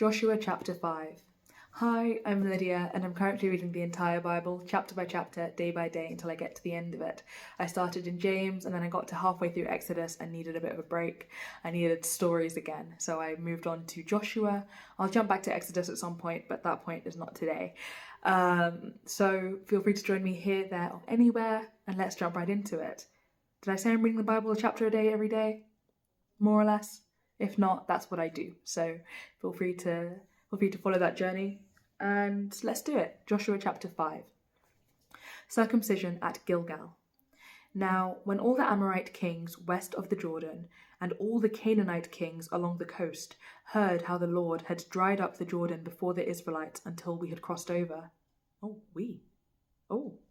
Joshua chapter 5. Hi, I'm Lydia and I'm currently reading the entire Bible, chapter by chapter, day by day, until I get to the end of it. I started in James and then I got to halfway through Exodus and needed a bit of a break. I needed stories again, so I moved on to Joshua. I'll jump back to Exodus at some point, but that point is not today. So feel free to join me here, there, or anywhere, and let's jump right into it. Did I say I'm reading the Bible a chapter a day every day? More or less? If not, that's what I do. So feel free to follow that journey and let's do it. Joshua chapter 5. Circumcision at Gilgal. Now, when all the Amorite kings west of the Jordan and all the Canaanite kings along the coast heard how the Lord had dried up the Jordan before the Israelites until we had crossed over.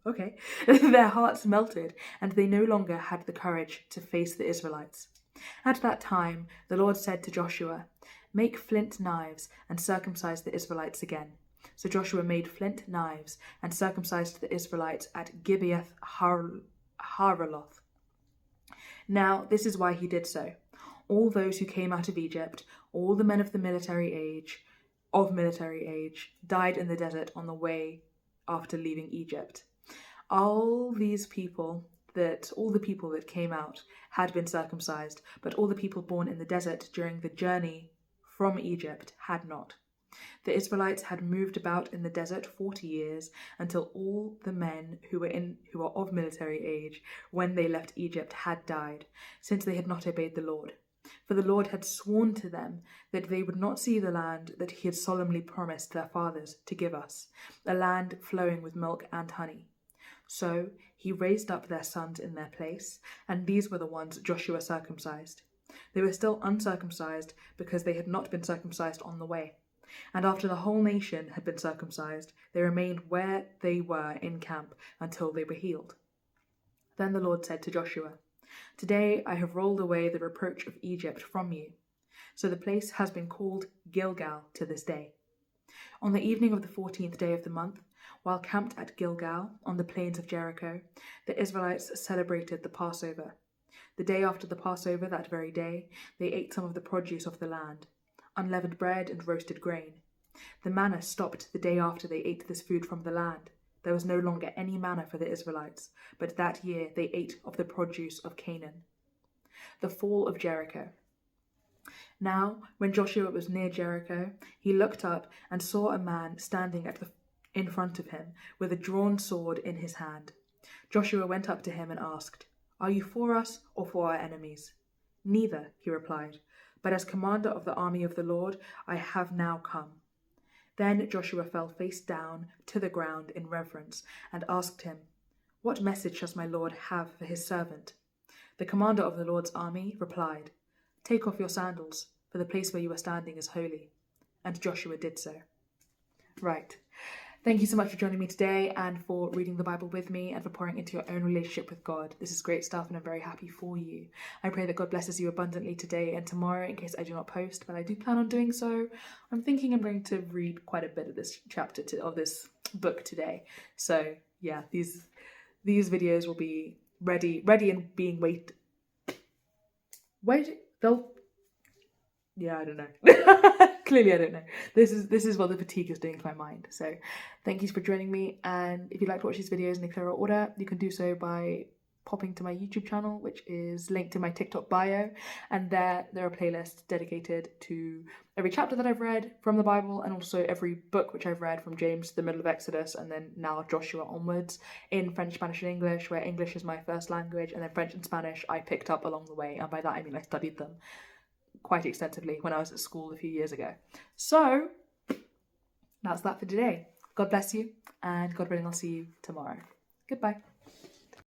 Okay. Their hearts melted and they no longer had the courage to face the Israelites. At that time, the Lord said to Joshua, "Make flint knives and circumcise the Israelites again." So Joshua made flint knives and circumcised the Israelites at Gibeath Haraloth. Now, this is why he did so. All those who came out of Egypt, all the men of military age, died in the desert on the way after leaving Egypt. All the people that came out had been circumcised, but all the people born in the desert during the journey from Egypt had not. The Israelites had moved about in the desert 40 years until all the men who were of military age when they left Egypt had died, since they had not obeyed the Lord. For the Lord had sworn to them that they would not see the land that he had solemnly promised their fathers to give us, a land flowing with milk and honey. So he raised up their sons in their place, and these were the ones Joshua circumcised. They were still uncircumcised because they had not been circumcised on the way. And after the whole nation had been circumcised, they remained where they were in camp until they were healed. Then the Lord said to Joshua, "Today I have rolled away the reproach of Egypt from you." So the place has been called Gilgal to this day. On the evening of the 14th day of the month, while camped at Gilgal on the plains of Jericho, the Israelites celebrated the Passover. The day after the Passover, that very day, they ate some of the produce of the land, unleavened bread and roasted grain. The manna stopped the day after they ate this food from the land. There was no longer any manna for the Israelites, but that year they ate of the produce of Canaan. The fall of Jericho. Now, when Joshua was near Jericho, he looked up and saw a man standing in front of him with a drawn sword in his hand. Joshua went up to him and asked, "Are you for us or for our enemies?" "Neither," he replied, "but as commander of the army of the Lord, I have now come." Then Joshua fell face down to the ground in reverence and asked him, "What message does my Lord have for his servant?" The commander of the Lord's army replied, "Take off your sandals, for the place where you are standing is holy." And Joshua did so. Right. Thank you so much for joining me today and for reading the Bible with me and for pouring into your own relationship with God. This is great stuff and I'm very happy for you. I pray that God blesses you abundantly today and tomorrow in case I do not post, but I do plan on doing so. I'm thinking I'm going to read quite a bit of this of this book today. So yeah, these videos will be ready and being waited. Yeah, I don't know. Clearly I don't know. This is what the fatigue is doing to my mind. So thank you for joining me, and if you'd like to watch these videos in a clearer order, you can do so by popping to my YouTube channel, which is linked in my TikTok bio, and there are playlists dedicated to every chapter that I've read from the Bible and also every book which I've read from James to the middle of Exodus and then now Joshua onwards in French, Spanish and English, where English is my first language, and then French and Spanish I picked up along the way, and by that I mean I studied them quite extensively when I was at school a few years ago. So that's that for today. God bless you, and God willing I'll see you tomorrow. Goodbye.